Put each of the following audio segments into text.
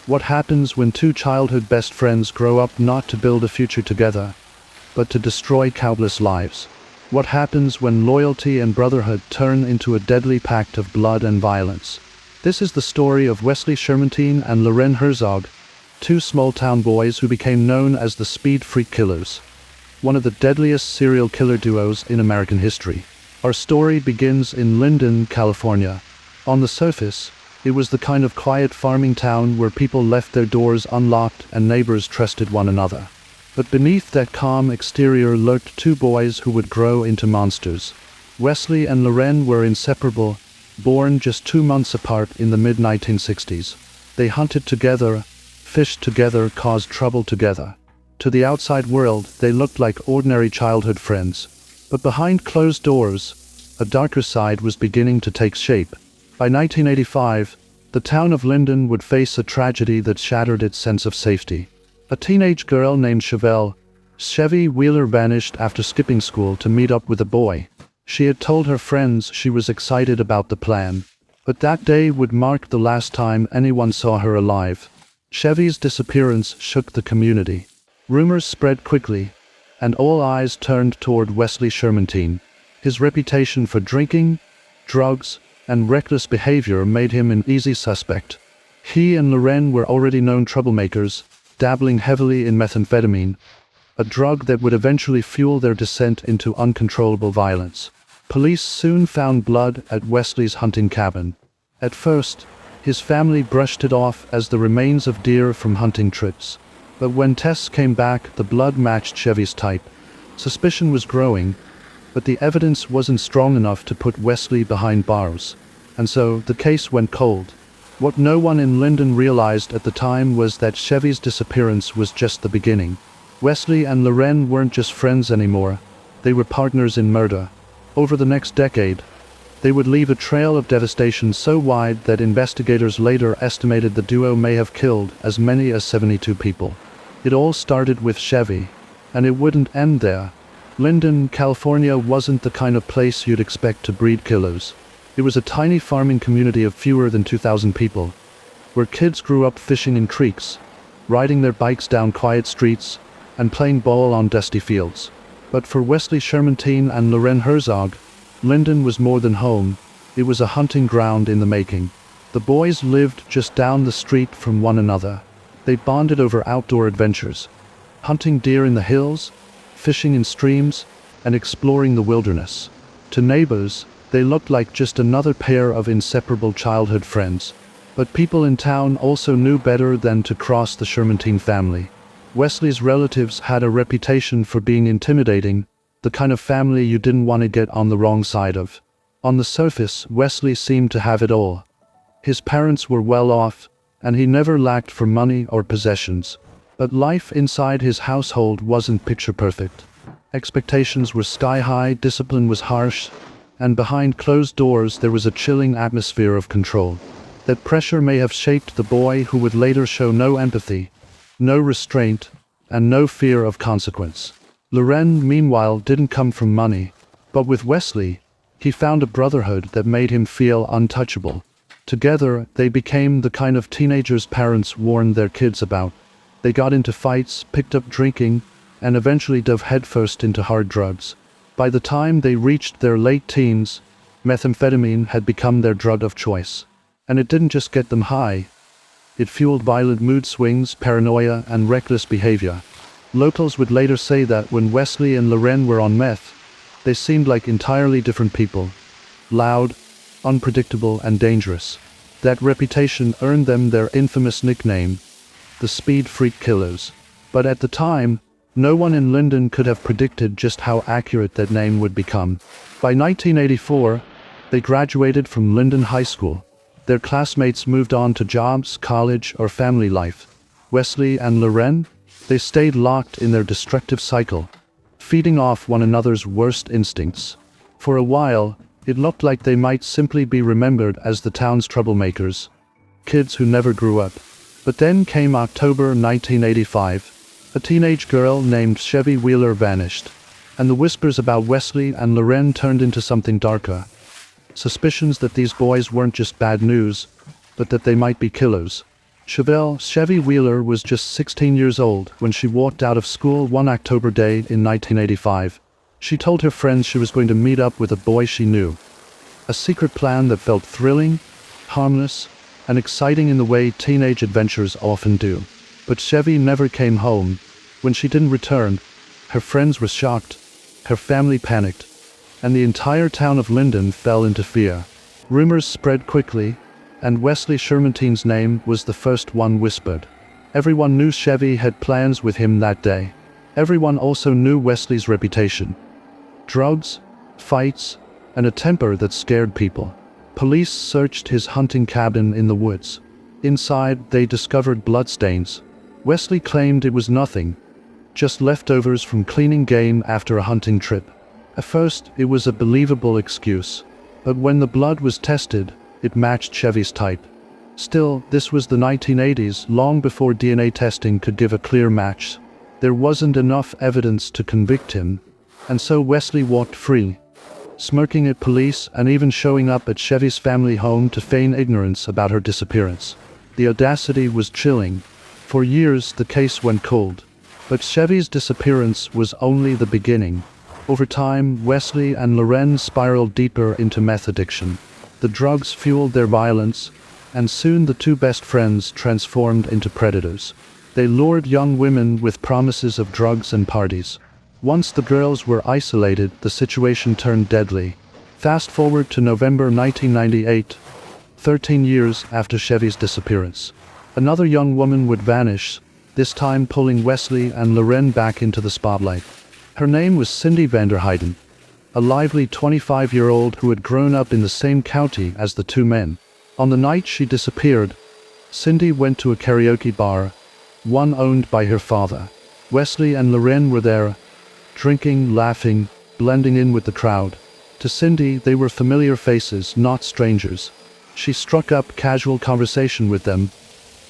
What happens when two childhood best friends grow up not to build a future together, but to destroy countless lives? What happens when loyalty and brotherhood turn into a deadly pact of blood and violence? This is the story of Wesley Shermantine and Loren Herzog, two small-town boys who became known as the Speed Freak Killers, one of the deadliest serial killer duos in American history. Our story begins in Linden, California. On the surface, it was the kind of quiet farming town where people left their doors unlocked and neighbors trusted one another. But beneath that calm exterior lurked two boys who would grow into monsters. Wesley and Loren were inseparable, born just 2 months apart in the mid-1960s. They hunted together, fished together, caused trouble together. To the outside world, they looked like ordinary childhood friends. But behind closed doors, a darker side was beginning to take shape. By 1985, the town of Linden would face a tragedy that shattered its sense of safety. A teenage girl named Chevy Wheeler vanished after skipping school to meet up with a boy. She had told her friends she was excited about the plan, but that day would mark the last time anyone saw her alive. Chevy's disappearance shook the community. Rumors spread quickly, and all eyes turned toward Wesley Shermantine. His reputation for drinking, drugs, and reckless behavior made him an easy suspect. He and Loren were already known troublemakers, dabbling heavily in methamphetamine, a drug that would eventually fuel their descent into uncontrollable violence. Police soon found blood at Wesley's hunting cabin. At first, his family brushed it off as the remains of deer from hunting trips. But when tests came back, the blood matched Chevy's type. Suspicion was growing, but the evidence wasn't strong enough to put Wesley behind bars. And so, the case went cold. What no one in Linden realized at the time was that Chevy's disappearance was just the beginning. Wesley and Loren weren't just friends anymore, they were partners in murder. Over the next decade, they would leave a trail of devastation so wide that investigators later estimated the duo may have killed as many as 72 people. It all started with Chevy, and it wouldn't end there. Linden, California wasn't the kind of place you'd expect to breed killers. It was a tiny farming community of fewer than 2,000 people, where kids grew up fishing in creeks, riding their bikes down quiet streets, and playing ball on dusty fields. But for Wesley Shermantine and Loren Herzog, Linden was more than home. It was a hunting ground in the making. The boys lived just down the street from one another. They bonded over outdoor adventures, hunting deer in the hills, fishing in streams, and exploring the wilderness. To neighbors, they looked like just another pair of inseparable childhood friends. But people in town also knew better than to cross the Shermantine family. Wesley's relatives had a reputation for being intimidating, the kind of family you didn't want to get on the wrong side of. On the surface, Wesley seemed to have it all. His parents were well off, and he never lacked for money or possessions. But life inside his household wasn't picture perfect. Expectations were sky high, discipline was harsh, and behind closed doors there was a chilling atmosphere of control. That pressure may have shaped the boy who would later show no empathy, no restraint, and no fear of consequence. Loren, meanwhile, didn't come from money, but with Wesley, he found a brotherhood that made him feel untouchable. Together, they became the kind of teenagers parents warned their kids about. They got into fights, picked up drinking, and eventually dove headfirst into hard drugs. By the time they reached their late teens, methamphetamine had become their drug of choice. And it didn't just get them high. It fueled violent mood swings, paranoia, and reckless behavior. Locals would later say that when Wesley and Loren were on meth, they seemed like entirely different people. Loud, unpredictable, and dangerous. That reputation earned them their infamous nickname, the Speed Freak Killers. But at the time, no one in Linden could have predicted just how accurate that name would become. By 1984, they graduated from Linden High School. Their classmates moved on to jobs, college, or family life. Wesley and Loren, they stayed locked in their destructive cycle, feeding off one another's worst instincts. For a while, it looked like they might simply be remembered as the town's troublemakers, kids who never grew up. But then came October 1985. A teenage girl named Chevy Wheeler vanished, and the whispers about Wesley and Loren turned into something darker. Suspicions that these boys weren't just bad news, but that they might be killers. Chevy Wheeler was just 16 years old when she walked out of school one October day in 1985. She told her friends she was going to meet up with a boy she knew. A secret plan that felt thrilling, harmless, and exciting in the way teenage adventures often do. But Chevy never came home. When she didn't return, her friends were shocked, her family panicked, and the entire town of Linden fell into fear. Rumors spread quickly, and Wesley Shermantine's name was the first one whispered. Everyone knew Chevy had plans with him that day. Everyone also knew Wesley's reputation. Drugs, fights, and a temper that scared people. Police searched his hunting cabin in the woods. Inside, they discovered bloodstains. Wesley claimed it was nothing, just leftovers from cleaning game after a hunting trip. At first, it was a believable excuse, but when the blood was tested, it matched Chevy's type. Still, this was the 1980s, long before DNA testing could give a clear match. There wasn't enough evidence to convict him, and so Wesley walked free, smirking at police and even showing up at Chevy's family home to feign ignorance about her disappearance. The audacity was chilling. For years, the case went cold. But Chevy's disappearance was only the beginning. Over time, Wesley and Loren spiraled deeper into meth addiction. The drugs fueled their violence, and soon the two best friends transformed into predators. They lured young women with promises of drugs and parties. Once the girls were isolated, the situation turned deadly. Fast forward to November 1998, 13 years after Chevy's disappearance. Another young woman would vanish, this time pulling Wesley and Loren back into the spotlight. Her name was Cindy Vanderheiden, a lively 25-year-old who had grown up in the same county as the two men. On the night she disappeared, Cindy went to a karaoke bar, one owned by her father. Wesley and Loren were there, drinking, laughing, blending in with the crowd. To Cindy, they were familiar faces, not strangers. She struck up casual conversation with them,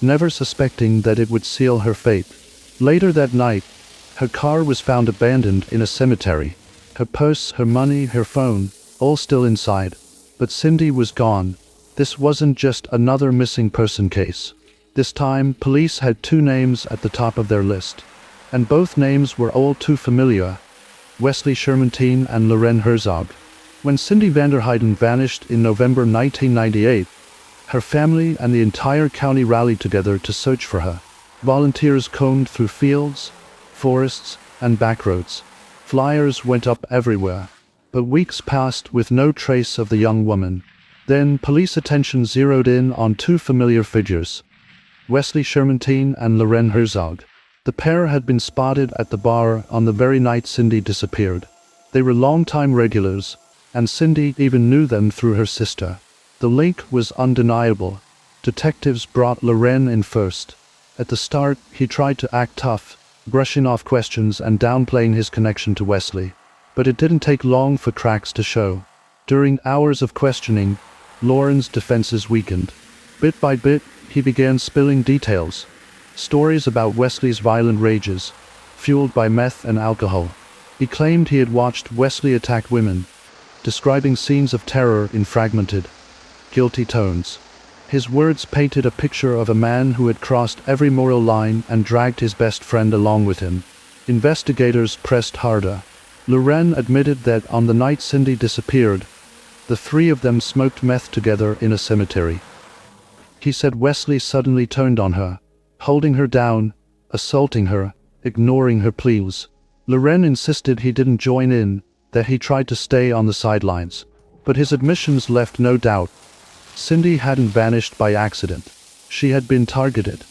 never suspecting that it would seal her fate. Later that night, her car was found abandoned in a cemetery. Her purse, her money, her phone, all still inside. But Cindy was gone. This wasn't just another missing person case. This time, police had two names at the top of their list. And both names were all too familiar: Wesley Shermantine and Loren Herzog. When Cindy Vanderheiden vanished in November 1998, her family and the entire county rallied together to search for her. Volunteers combed through fields, forests, and backroads. Flyers went up everywhere. But weeks passed with no trace of the young woman. Then police attention zeroed in on two familiar figures: Wesley Shermantine and Loren Herzog. The pair had been spotted at the bar on the very night Cindy disappeared. They were longtime regulars, and Cindy even knew them through her sister. The link was undeniable. Detectives brought Loren in first. At the start, he tried to act tough, brushing off questions and downplaying his connection to Wesley. But it didn't take long for cracks to show. During hours of questioning, Loren's defenses weakened. Bit by bit, he began spilling details. Stories about Wesley's violent rages, fueled by meth and alcohol. He claimed he had watched Wesley attack women, describing scenes of terror in fragmented, guilty tones. His words painted a picture of a man who had crossed every moral line and dragged his best friend along with him. Investigators pressed harder. Loren admitted that on the night Cindy disappeared, the three of them smoked meth together in a cemetery. He said Wesley suddenly turned on her, holding her down, assaulting her, ignoring her pleas. Loren insisted he didn't join in, that he tried to stay on the sidelines. But his admissions left no doubt. Cindy hadn't vanished by accident. She had been targeted.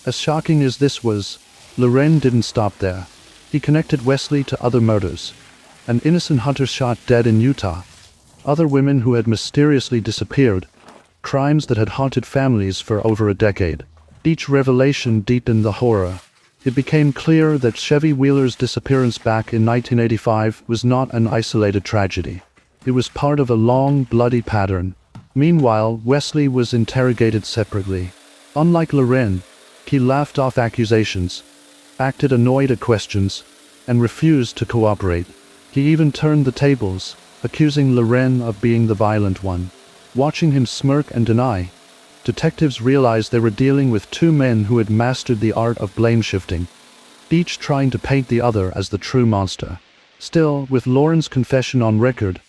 As shocking as this was, Loren didn't stop there. He connected Wesley to other murders. An innocent hunter shot dead in Utah. Other women who had mysteriously disappeared. Crimes that had haunted families for over a decade. Each revelation deepened the horror. It became clear that Chevy Wheeler's disappearance back in 1985 was not an isolated tragedy. It was part of a long, bloody pattern. Meanwhile, Wesley was interrogated separately. Unlike Loren, he laughed off accusations, acted annoyed at questions, and refused to cooperate. He even turned the tables, accusing Loren of being the violent one. Watching him smirk and deny, detectives realized they were dealing with two men who had mastered the art of blame shifting, each trying to paint the other as the true monster. Still, with Loren's confession on record,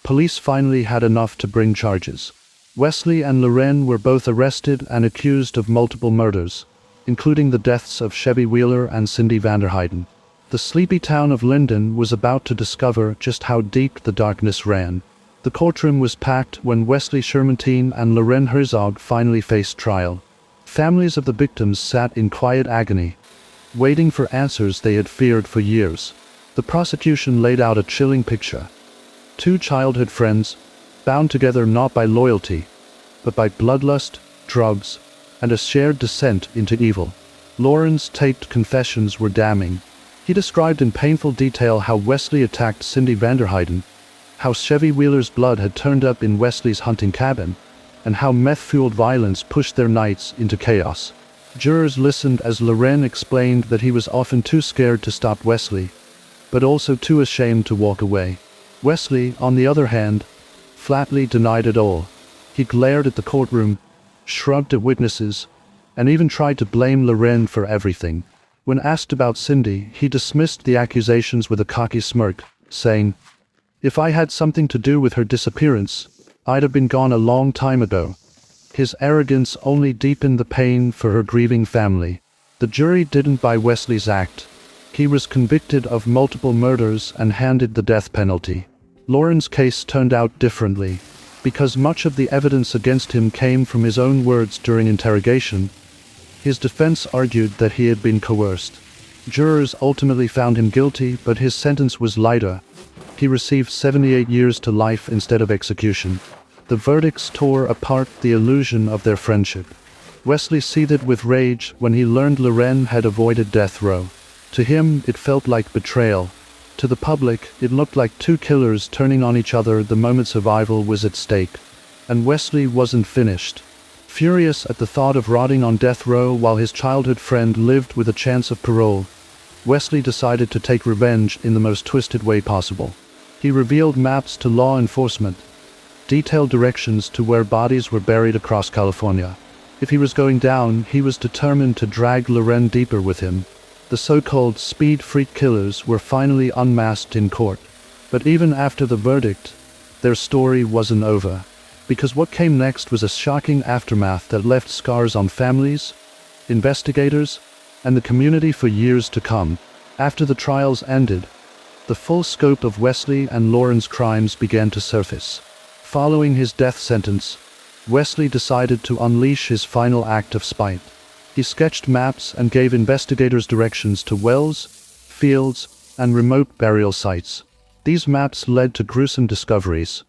police finally had enough to bring charges. Wesley and Loren were both arrested and accused of multiple murders, including the deaths of Chevy Wheeler and Cindy Vanderheiden. The sleepy town of Linden was about to discover just how deep the darkness ran. The courtroom was packed when Wesley Shermantine and Loren Herzog finally faced trial. Families of the victims sat in quiet agony, waiting for answers they had feared for years. The prosecution laid out a chilling picture. Two childhood friends, bound together not by loyalty, but by bloodlust, drugs, and a shared descent into evil. Loren's taped confessions were damning. He described in painful detail how Wesley attacked Cindy Vanderheiden, how Chevy Wheeler's blood had turned up in Wesley's hunting cabin, and how meth-fueled violence pushed their nights into chaos. Jurors listened as Loren explained that he was often too scared to stop Wesley, but also too ashamed to walk away. Wesley, on the other hand, flatly denied it all. He glared at the courtroom, shrugged at witnesses, and even tried to blame Loren for everything. When asked about Cindy, he dismissed the accusations with a cocky smirk, saying, "If I had something to do with her disappearance, I'd have been gone a long time ago." His arrogance only deepened the pain for her grieving family. The jury didn't buy Wesley's act. He was convicted of multiple murders and handed the death penalty. Loren's case turned out differently. Because much of the evidence against him came from his own words during interrogation, his defense argued that he had been coerced. Jurors ultimately found him guilty, but his sentence was lighter. He received 78 years to life instead of execution. The verdicts tore apart the illusion of their friendship. Wesley seethed with rage when he learned Loren had avoided death row. To him, it felt like betrayal. To the public, it looked like two killers turning on each other the moment survival was at stake. And Wesley wasn't finished. Furious at the thought of rotting on death row while his childhood friend lived with a chance of parole, Wesley decided to take revenge in the most twisted way possible. He revealed maps to law enforcement, detailed directions to where bodies were buried across California. If he was going down, he was determined to drag Loren deeper with him. The so-called speed freak killers were finally unmasked in court. But even after the verdict, their story wasn't over. Because what came next was a shocking aftermath that left scars on families, investigators, and the community for years to come. After the trials ended, the full scope of Wesley and Loren's crimes began to surface. Following his death sentence, Wesley decided to unleash his final act of spite. He sketched maps and gave investigators directions to wells, fields, and remote burial sites. These maps led to gruesome discoveries.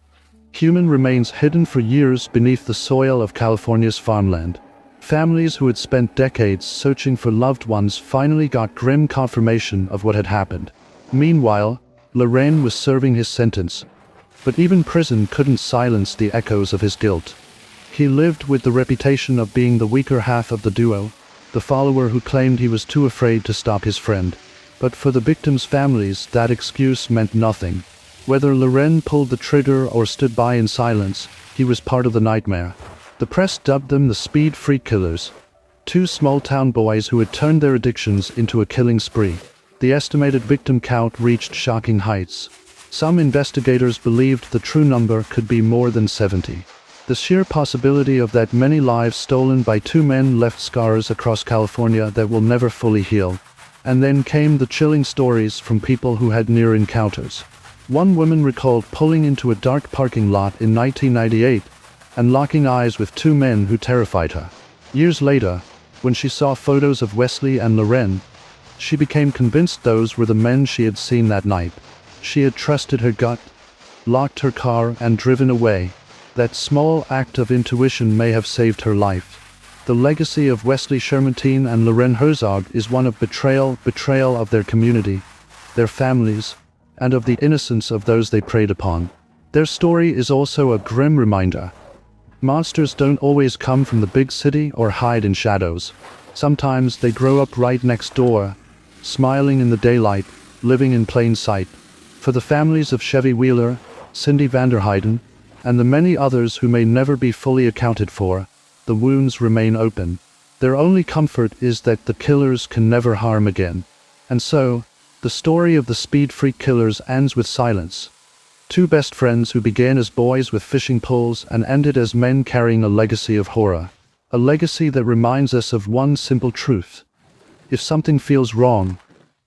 Human remains hidden for years beneath the soil of California's farmland. Families who had spent decades searching for loved ones finally got grim confirmation of what had happened. Meanwhile, Loren was serving his sentence, but even prison couldn't silence the echoes of his guilt. He lived with the reputation of being the weaker half of the duo, the follower who claimed he was too afraid to stop his friend. But for the victims' families, that excuse meant nothing. Whether Loren pulled the trigger or stood by in silence, he was part of the nightmare. The press dubbed them the Speed Freak Killers, two small-town boys who had turned their addictions into a killing spree. The estimated victim count reached shocking heights. Some investigators believed the true number could be more than 70. The sheer possibility of that many lives stolen by two men left scars across California that will never fully heal. And then came the chilling stories from people who had near encounters. One woman recalled pulling into a dark parking lot in 1998 and locking eyes with two men who terrified her. Years later, when she saw photos of Wesley and Loren, she became convinced those were the men she had seen that night. She had trusted her gut, locked her car, and driven away. That small act of intuition may have saved her life. The legacy of Wesley Shermantine and Loren Herzog is one of betrayal of their community, their families, and of the innocence of those they preyed upon. Their story is also a grim reminder. Monsters don't always come from the big city or hide in shadows. Sometimes they grow up right next door, smiling in the daylight, living in plain sight. For the families of Chevy Wheeler, Cindy Vanderheiden, and the many others who may never be fully accounted for, the wounds remain open. Their only comfort is that the killers can never harm again. And so, the story of the Speed Freak killers ends with silence. Two best friends who began as boys with fishing poles and ended as men carrying a legacy of horror. A legacy that reminds us of one simple truth. If something feels wrong,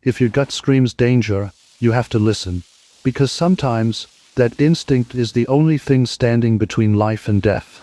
if your gut screams danger, you have to listen. Because sometimes, that instinct is the only thing standing between life and death.